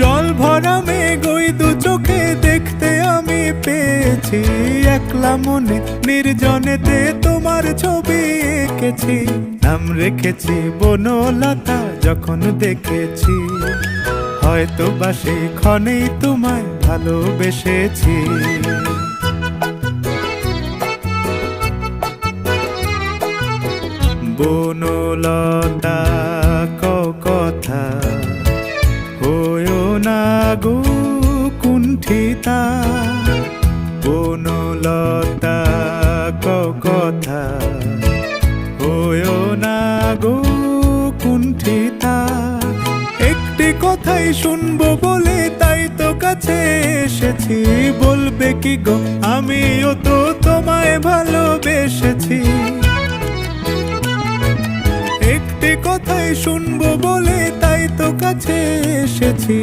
জল ভরা মেঘ ওই দু চোখে দেখতে আমি পেয়েছি, একলা মনে নির্জনেতে তোমার ছবি এঁকেছি। নাম রেখেছি বনলতা যখন দেখেছি, হয়তো বা সেই ক্ষণেই তোমায় ভালোবেসেছি। বনলতা কথা হয়ো না গো কুণ্ঠিতা, বনলতা কথা হয়ো না গো কুণ্ঠিতা। একটি কথাই শুনবো বলে তাই তো কাছে এসেছি, বলবে কি গো আমিও তো তোমায় ভালোবেসেছি। একটি কথাই শুনবো বলে তাই তো কাছে এসেছি,